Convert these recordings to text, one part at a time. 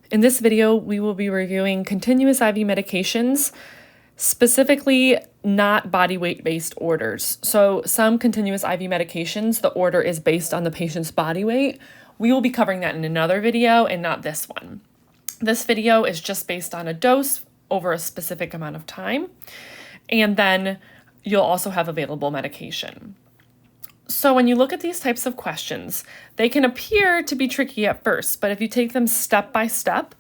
In this video, we will be reviewing continuous IV medications, specifically not body weight-based orders. So some continuous IV medications, the order is based on the patient's body weight. We will be covering that in another video and not this one. This video is just based on a dose over a specific amount of time, and then you'll also have available medication. So when you look at these types of questions, they can appear to be tricky at first, but if you take them step by step,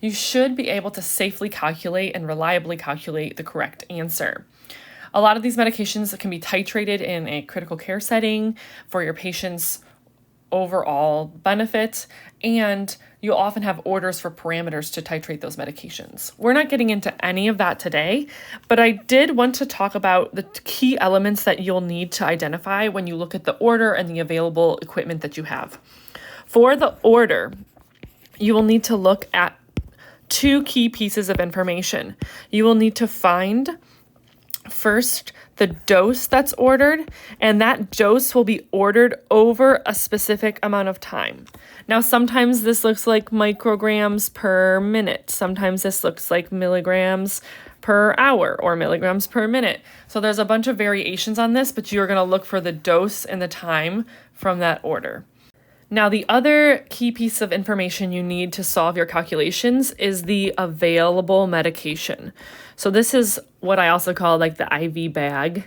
you should be able to safely calculate and reliably calculate the correct answer. A lot of these medications can be titrated in a critical care setting for your patient's overall benefit, and you'll often have orders for parameters to titrate those medications. We're not getting into any of that today, but I did want to talk about the key elements that you'll need to identify when you look at the order and the available equipment that you have. For the order, you will need to look at two key pieces of information. You will need to find first the dose that's ordered, and that dose will be ordered over a specific amount of time. Now, sometimes this looks like micrograms per minute. Sometimes this looks like milligrams per hour or milligrams per minute. So there's a bunch of variations on this, but you're going to look for the dose and the time from that order. Now, the other key piece of information you need to solve your calculations is the available medication. So this is what I also call like the IV bag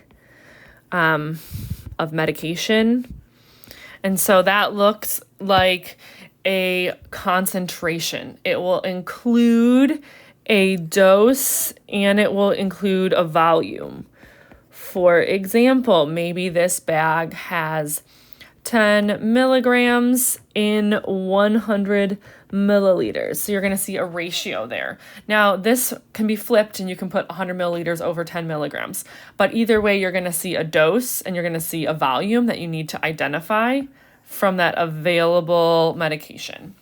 of medication. And so that looks like a concentration. It will include a dose and it will include a volume. For example, maybe this bag has 10 milligrams in 100 milliliters. So you're going to see a ratio there. Now, this can be flipped and you can put 100 milliliters over 10 milligrams. But either way, you're going to see a dose and you're going to see a volume that you need to identify from that available medication.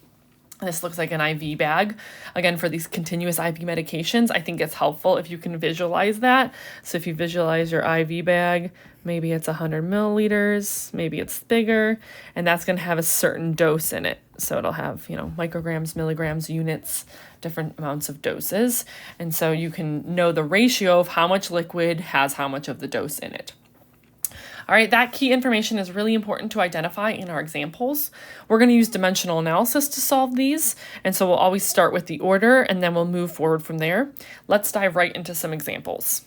This looks like an IV bag. Again, for these continuous IV medications, I think it's helpful if you can visualize that. So if you visualize your IV bag, maybe it's 100 milliliters, maybe it's bigger, and that's going to have a certain dose in it. So it'll have, micrograms, milligrams, units, different amounts of doses. And so you can know the ratio of how much liquid has how much of the dose in it. All right, that key information is really important to identify in our examples. We're going to use dimensional analysis to solve these, and so we'll always start with the order, and then we'll move forward from there. Let's dive right into some examples.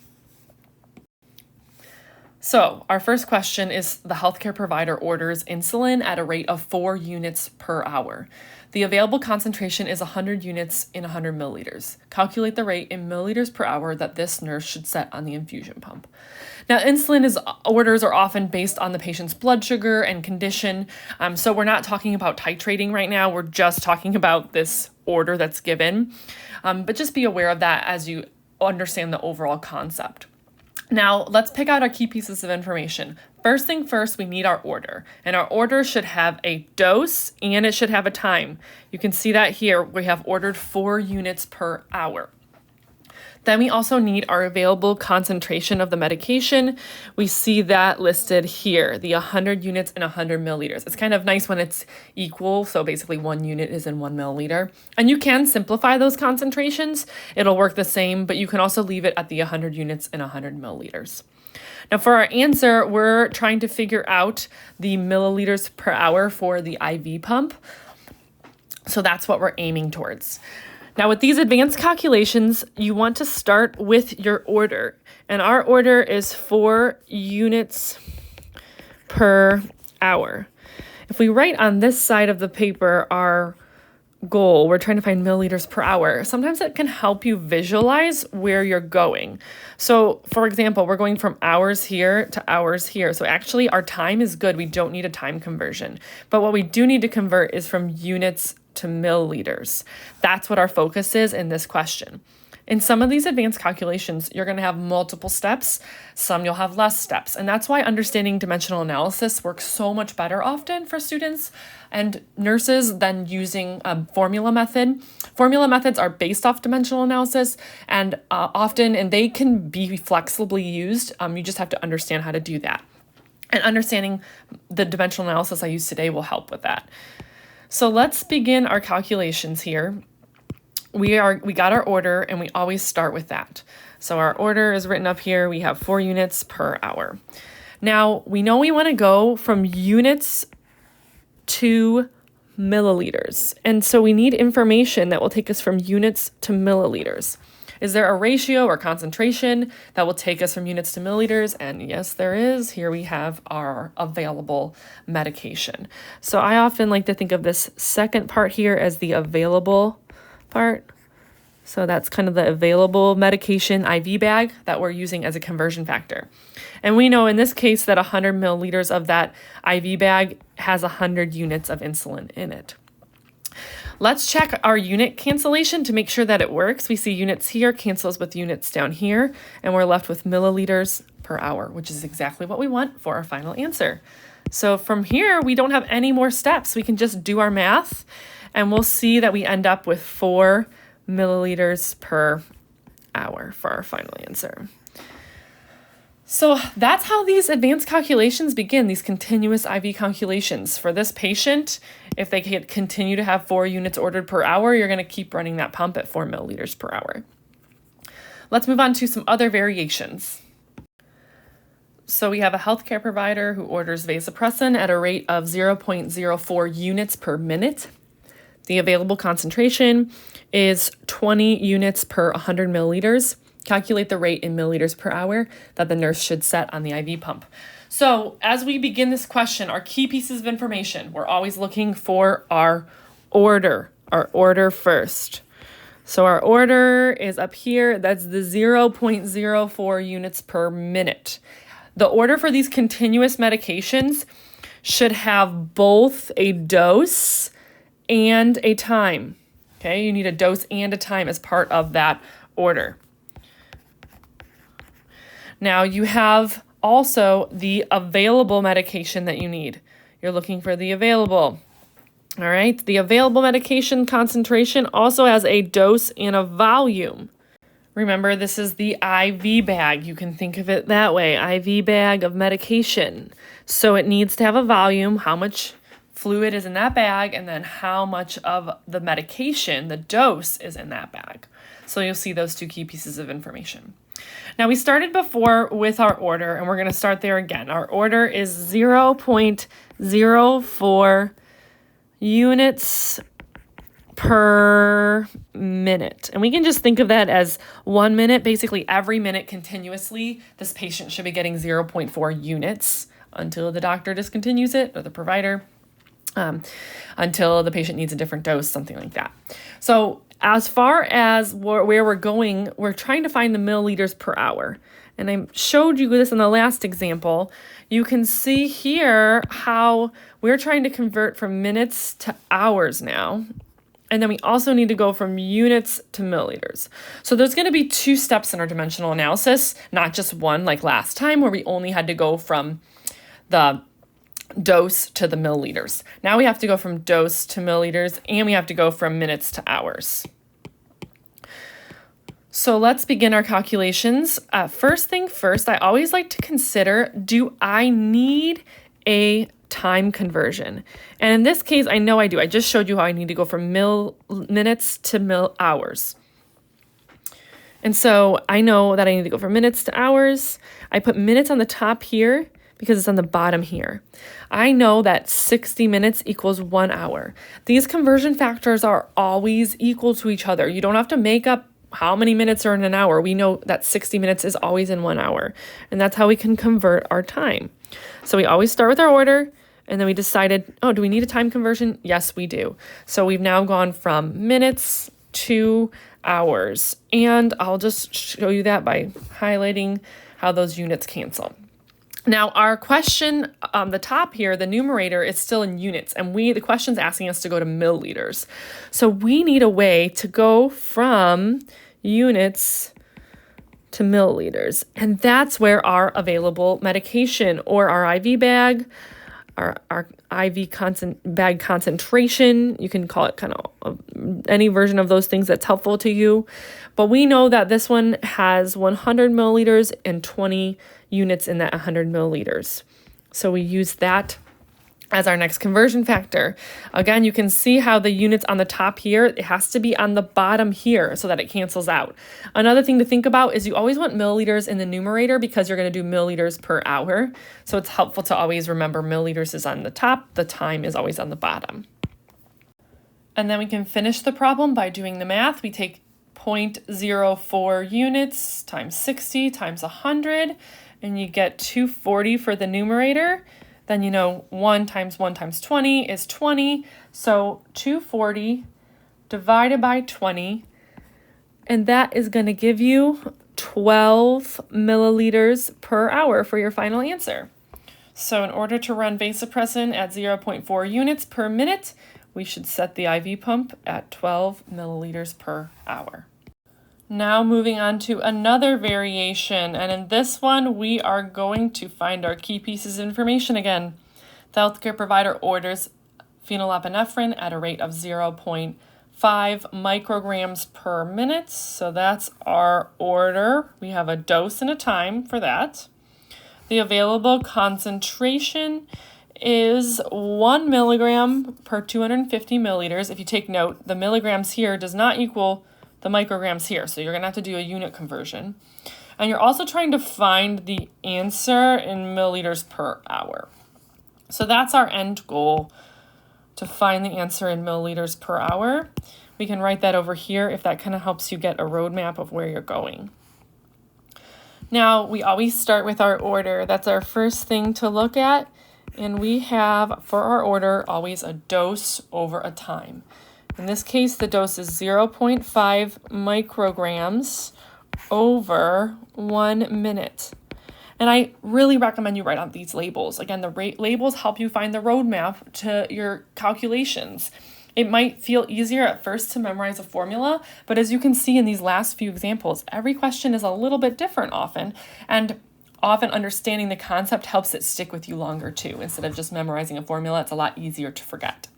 So our first question is the healthcare provider orders insulin at a rate of 4 units per hour. The available concentration is 100 units in 100 milliliters. Calculate the rate in milliliters per hour that this nurse should set on the infusion pump. Now, insulin orders are often based on the patient's blood sugar and condition. So we're not talking about titrating right now. We're just talking about this order that's given. But just be aware of that as you understand the overall concept. Now, let's pick out our key pieces of information. First thing first, we need our order. And our order should have a dose and it should have a time. You can see that here. We have ordered 4 units per hour. Then we also need our available concentration of the medication. We see that listed here, the 100 units in 100 milliliters. It's kind of nice when it's equal. So basically 1 unit is in 1 milliliter. And you can simplify those concentrations. It'll work the same, but you can also leave it at the 100 units in 100 milliliters. Now for our answer, we're trying to figure out the milliliters per hour for the IV pump. So that's what we're aiming towards. Now with these advanced calculations, you want to start with your order. And our order is 4 units per hour. If we write on this side of the paper our goal, we're trying to find milliliters per hour. Sometimes it can help you visualize where you're going. So for example, we're going from hours here to hours here. So actually our time is good. We don't need a time conversion. But what we do need to convert is from units to milliliters. That's what our focus is in this question. In some of these advanced calculations, you're going to have multiple steps. Some you'll have less steps. And that's why understanding dimensional analysis works so much better often for students and nurses than using a formula method. Formula methods are based off dimensional analysis and they can be flexibly used. You just have to understand how to do that. And understanding the dimensional analysis I use today will help with that. So let's begin our calculations here. we got our order, and we always start with that. So our order is written up here. We have 4 units per hour. Now, we know we want to go from units to milliliters. And so we need information that will take us from units to milliliters. Is there a ratio or concentration that will take us from units to milliliters? And yes, there is. Here we have our available medication. So I often like to think of this second part here as the available part. So that's kind of the available medication IV bag that we're using as a conversion factor. And we know in this case that 100 milliliters of that IV bag has 100 units of insulin in it. Let's check our unit cancellation to make sure that it works. We see units here, cancels with units down here, and we're left with milliliters per hour, which is exactly what we want for our final answer. So from here, we don't have any more steps. We can just do our math, and we'll see that we end up with 4 milliliters per hour for our final answer. So that's how these advanced calculations begin, these continuous IV calculations. For this patient, if they continue to have 4 units ordered per hour, you're going to keep running that pump at 4 milliliters per hour. Let's move on to some other variations. So we have a healthcare provider who orders vasopressin at a rate of 0.04 units per minute. The available concentration is 20 units per 100 milliliters. Calculate the rate in milliliters per hour that the nurse should set on the IV pump. So as we begin this question, our key pieces of information, we're always looking for our order first. So our order is up here. That's the 0.04 units per minute. The order for these continuous medications should have both a dose and a time. Okay, you need a dose and a time as part of that order. Now you have also the available medication that you need. You're looking for the available. All right, the available medication concentration also has a dose and a volume. Remember, this is the IV bag. You can think of it that way, IV bag of medication. So it needs to have a volume, how much fluid is in that bag, and then how much of the medication, the dose, is in that bag. So you'll see those 2 key pieces of information. Now we started before with our order, and we're going to start there again. Our order is 0.04 units per minute. And we can just think of that as 1 minute. Basically, every minute continuously, this patient should be getting 0.4 units until the doctor discontinues it, or the provider, until the patient needs a different dose, something like that. So as far as where we're going, we're trying to find the milliliters per hour. And I showed you this in the last example. You can see here how we're trying to convert from minutes to hours now. And then we also need to go from units to milliliters. So there's going to be 2 steps in our dimensional analysis, not just one like last time where we only had to go from the dose to the milliliters. Now we have to go from dose to milliliters, and we have to go from minutes to hours. So let's begin our calculations. First thing first, I always like to consider, do I need a time conversion? And in this case, I know I do. I just showed you how I need to go from minutes to hours. And so I know that I need to go from minutes to hours. I put minutes on the top here because it's on the bottom here. I know that 60 minutes equals 1 hour. These conversion factors are always equal to each other. You don't have to make up how many minutes are in an hour. We know that 60 minutes is always in 1 hour. And that's how we can convert our time. So we always start with our order, and then we decided, oh, do we need a time conversion? Yes, we do. So we've now gone from minutes to hours. And I'll just show you that by highlighting how those units cancel. Now, our question on the top here, the numerator, is still in units, and the question's asking us to go to milliliters. So we need a way to go from units to milliliters, and that's where our available medication or our IV bag, our IV bag concentration, you can call it kind of any version of those things that's helpful to you. But we know that this one has 100 milliliters and 20 units in that 100 milliliters. So we use that as our next conversion factor. Again, you can see how the units on the top here, it has to be on the bottom here so that it cancels out. Another thing to think about is you always want milliliters in the numerator because you're going to do milliliters per hour. So it's helpful to always remember milliliters is on the top, the time is always on the bottom. And then we can finish the problem by doing the math. We take 0.04 units times 60 times 100, and you get 240 for the numerator. Then you know 1 times 20 is 20. So 240 divided by 20, and that is going to give you 12 milliliters per hour for your final answer. So in order to run vasopressin at 0.4 units per minute, we should set the IV pump at 12 milliliters per hour. Now moving on to another variation, and in this one we are going to find our key pieces of information again. The healthcare provider orders phenylephrine at a rate of 0.5 micrograms per minute, so that's our order. We have a dose and a time for that. The available concentration is 1 milligram per 250 milliliters. If you take note, the milligrams here does not equal the micrograms here, so you're going to have to do a unit conversion. And you're also trying to find the answer in milliliters per hour. So that's our end goal, to find the answer in milliliters per hour. We can write that over here if that kind of helps you get a roadmap of where you're going. Now, we always start with our order. That's our first thing to look at. And we have, for our order, always a dose over a time. In this case, the dose is 0.5 micrograms over 1 minute. And I really recommend you write on these labels. Again, the labels help you find the roadmap to your calculations. It might feel easier at first to memorize a formula, but as you can see in these last few examples, every question is a little bit different often, and often understanding the concept helps it stick with you longer too. Instead of just memorizing a formula, it's a lot easier to forget.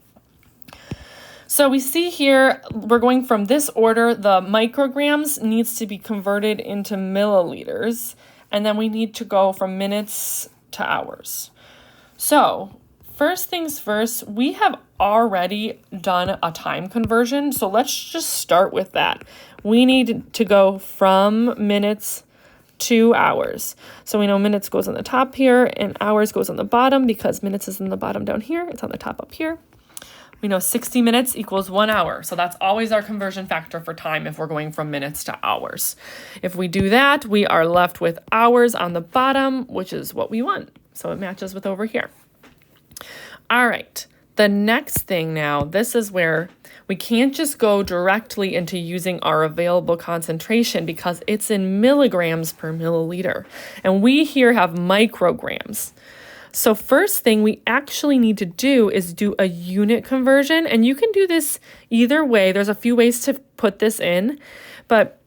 So we see here, we're going from this order, the micrograms needs to be converted into milliliters, and then we need to go from minutes to hours. So first things first, we have already done a time conversion, so let's just start with that. We need to go from minutes to hours. So we know minutes goes on the top here and hours goes on the bottom because minutes is in the bottom down here. It's on the top up here. We know 60 minutes equals 1 hour. So that's always our conversion factor for time if we're going from minutes to hours. If we do that, we are left with hours on the bottom, which is what we want. So it matches with over here. All right. The next thing now, this is where we can't just go directly into using our available concentration because it's in milligrams per milliliter. And we here have micrograms. So first thing we actually need to do is do a unit conversion. And you can do this either way. There's a few ways to put this in, but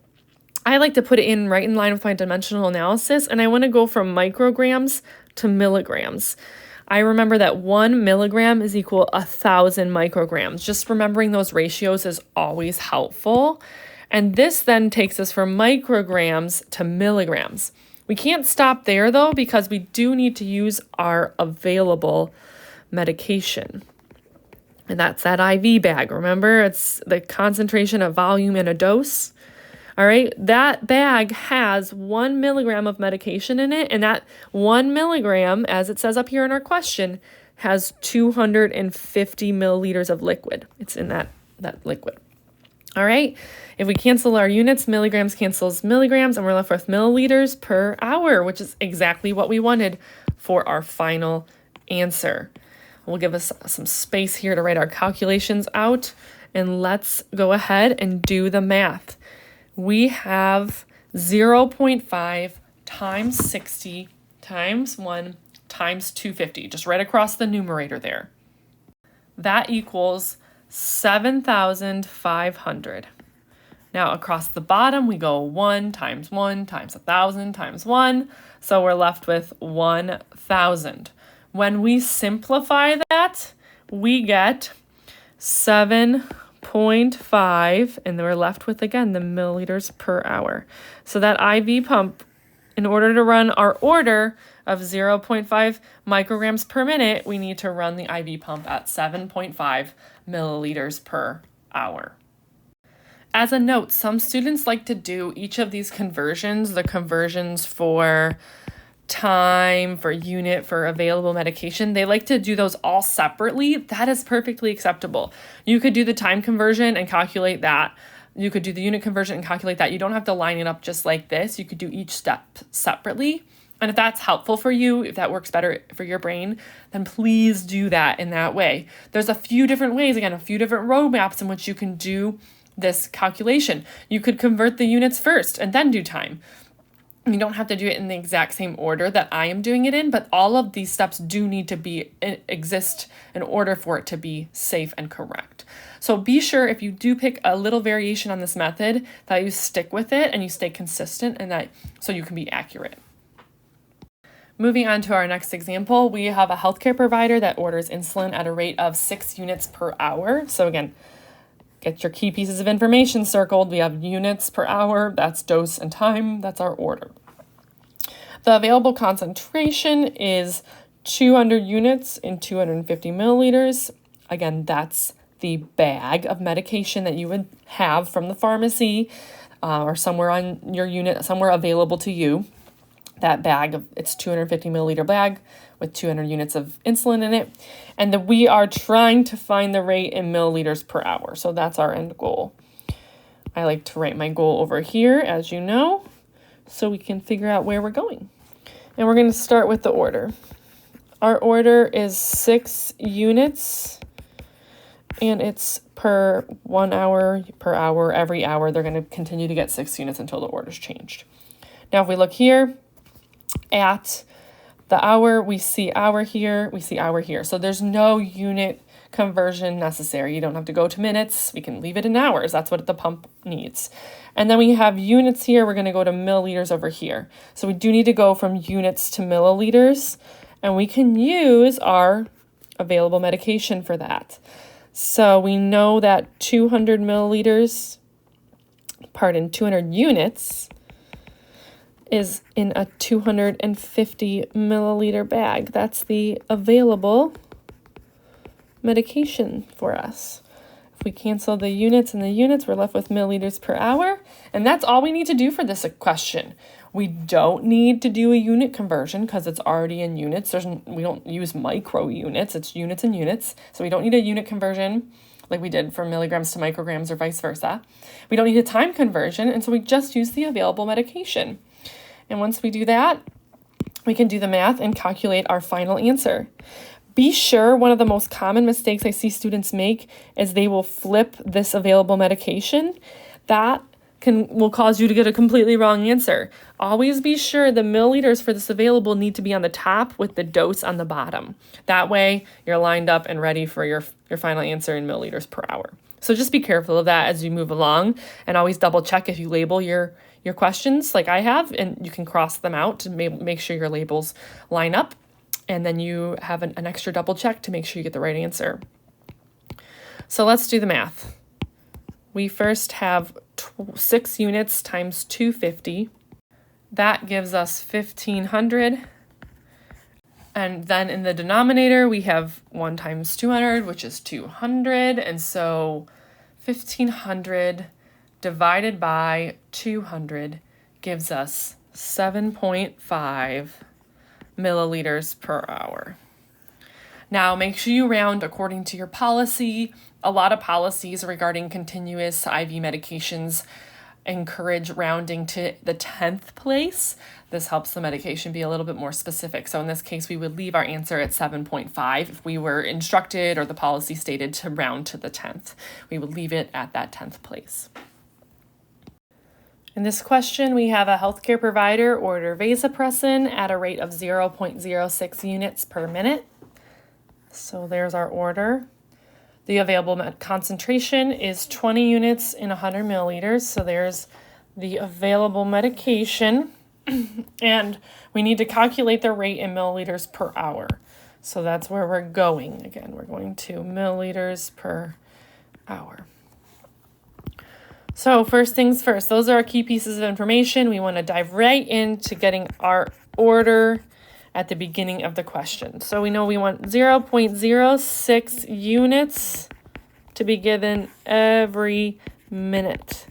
I like to put it in right in line with my dimensional analysis. And I want to go from micrograms to milligrams. I remember that 1 milligram is equal 1,000 micrograms. Just remembering those ratios is always helpful. And this then takes us from micrograms to milligrams. We can't stop there though, because we do need to use our available medication. And that's that IV bag. Remember, it's the concentration, a volume, and a dose. All right, that bag has 1 milligram of medication in it, and that 1 milligram, as it says up here in our question, has 250 milliliters of liquid. It's in that liquid. All right, if we cancel our units, milligrams cancels milligrams, and we're left with milliliters per hour, which is exactly what we wanted for our final answer. We'll give us some space here to write our calculations out, and let's go ahead and do the math. We have 0.5 times 60 times 1 times 250, just right across the numerator there. That equals 7,500. Now across the bottom, we go 1 times 1,000 times 1, so we're left with 1,000. When we simplify that, we get 7.5, and then we're left with, again, the milliliters per hour. So that IV pump, in order to run our order, of 0.5 micrograms per minute, we need to run the IV pump at 7.5 milliliters per hour. As a note, some students like to do each of these conversions, the conversions for time, for unit, for available medication. They like to do those all separately. That is perfectly acceptable. You could do the time conversion and calculate that. You could do the unit conversion and calculate that. You don't have to line it up just like this. You could do each step separately. And if that's helpful for you, if that works better for your brain, then please do that in that way. There's a few different ways, again, a few different roadmaps in which you can do this calculation. You could convert the units first and then do time. You don't have to do it in the exact same order that I am doing it in, but all of these steps do need to exist in order for it to be safe and correct. So be sure if you do pick a little variation on this method that you stick with it and you stay consistent and that so you can be accurate. Moving on to our next example, we have a healthcare provider that orders insulin at a rate of 6 units per hour. So again, get your key pieces of information circled. We have units per hour, that's dose and time, that's our order. The available concentration is 200 units in 250 milliliters. Again, that's the bag of medication that you would have from the pharmacy or somewhere on your unit, somewhere available to you. That bag, it's 250 milliliter bag with 200 units of insulin in it. And that we are trying to find the rate in milliliters per hour. So that's our end goal. I like to write my goal over here, as you know, so we can figure out where we're going. And we're going to start with the order. Our order is 6 units, and it's per 1 hour, per hour, every hour. They're going to continue to get 6 units until the order's changed. Now, if we look here at the hour, we see hour here, we see hour here. So there's no unit conversion necessary. You don't have to go to minutes. We can leave it in hours. That's what the pump needs. And then we have units here. We're going to go to milliliters over here. So we do need to go from units to milliliters, and we can use our available medication for that. So we know that 200 units is in a 250 milliliter bag. That's the available medication for us. If we cancel the units and the units, we're left with milliliters per hour. And that's all we need to do for this question. We don't need to do a unit conversion because it's already in units. We don't use micro units. It's units and units. So we don't need a unit conversion like we did from milligrams to micrograms or vice versa. We don't need a time conversion. And so we just use the available medication. And once we do that, we can do the math and calculate our final answer. Be sure one of the most common mistakes I see students make is they will flip this available medication. That will cause you to get a completely wrong answer. Always be sure the milliliters for this available need to be on the top with the dose on the bottom. That way you're lined up and ready for your final answer in milliliters per hour. So just be careful of that as you move along, and always double check if you label your questions like I have, and you can cross them out to make sure your labels line up, and then you have an extra double check to make sure you get the right answer. So let's do the math. We first have 6 units times 250. That gives us 1,500. And then in the denominator, we have 1 times 200, which is 200. And so 1,500 divided by 200 gives us 7.5 milliliters per hour. Now, make sure you round according to your policy. A lot of policies regarding continuous IV medications encourage rounding to the 10th place. This helps the medication be a little bit more specific. So in this case, we would leave our answer at 7.5 if we were instructed or the policy stated to round to the 10th. We would leave it at that 10th place. In this question, we have a healthcare provider order vasopressin at a rate of 0.06 units per minute. So there's our order. The available concentration is 20 units in 100 milliliters. So there's the available medication. And we need to calculate the rate in milliliters per hour. So that's where we're going. Again, we're going to milliliters per hour. So first things first, those are our key pieces of information. We want to dive right into getting our order at the beginning of the question. So we know we want 0.06 units to be given every minute.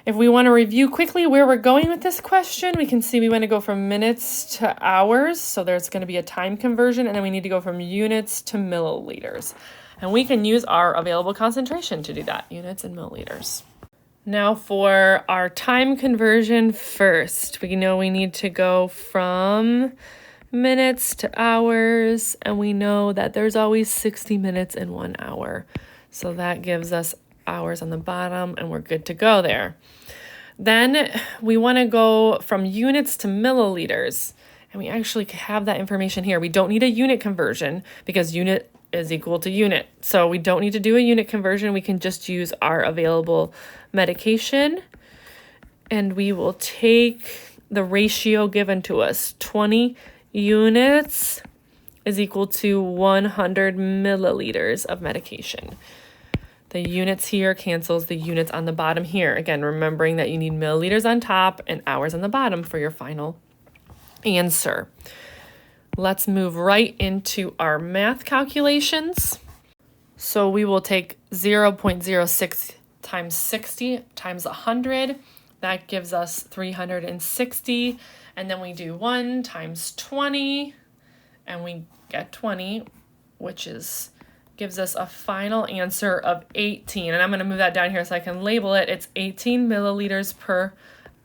If we want to review quickly where we're going with this question, we can see we want to go from minutes to hours. So there's going to be a time conversion, and then we need to go from units to milliliters. And we can use our available concentration to do that, units and milliliters. Now for our time conversion first, we know we need to go from minutes to hours, and we know that there's always 60 minutes in 1 hour. So that gives us hours on the bottom, and we're good to go there. Then we want to go from units to milliliters, and we actually have that information here. We don't need a unit conversion because unit is equal to unit. So we don't need to do a unit conversion. We can just use our available medication, and we will take the ratio given to us. 20 units is equal to 100 milliliters of medication. The units here cancels the units on the bottom here. Again, remembering that you need milliliters on top and hours on the bottom for your final answer. Let's move right into our math calculations. So we will take 0.06 times 60 times 100. That gives us 360. And then we do 1 times 20, and we get 20, which gives us a final answer of 18. And I'm going to move that down here so I can label it. It's 18 milliliters per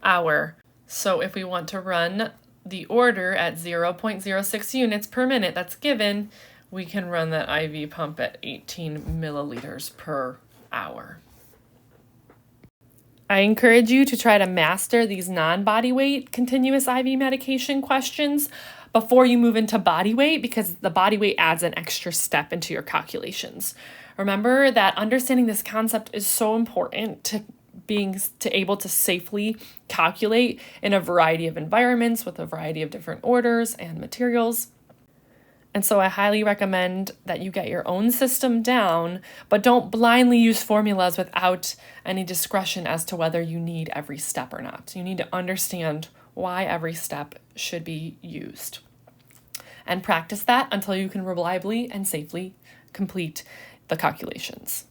hour. So if we want to run the order at 0.06 units per minute that's given, we can run that IV pump at 18 milliliters per hour. I encourage you to try to master these non-body weight continuous IV medication questions before you move into body weight, because the body weight adds an extra step into your calculations. Remember that understanding this concept is so important to being able to safely calculate in a variety of environments with a variety of different orders and materials. And so I highly recommend that you get your own system down, but don't blindly use formulas without any discretion as to whether you need every step or not. You need to understand why every step should be used. And practice that until you can reliably and safely complete the calculations.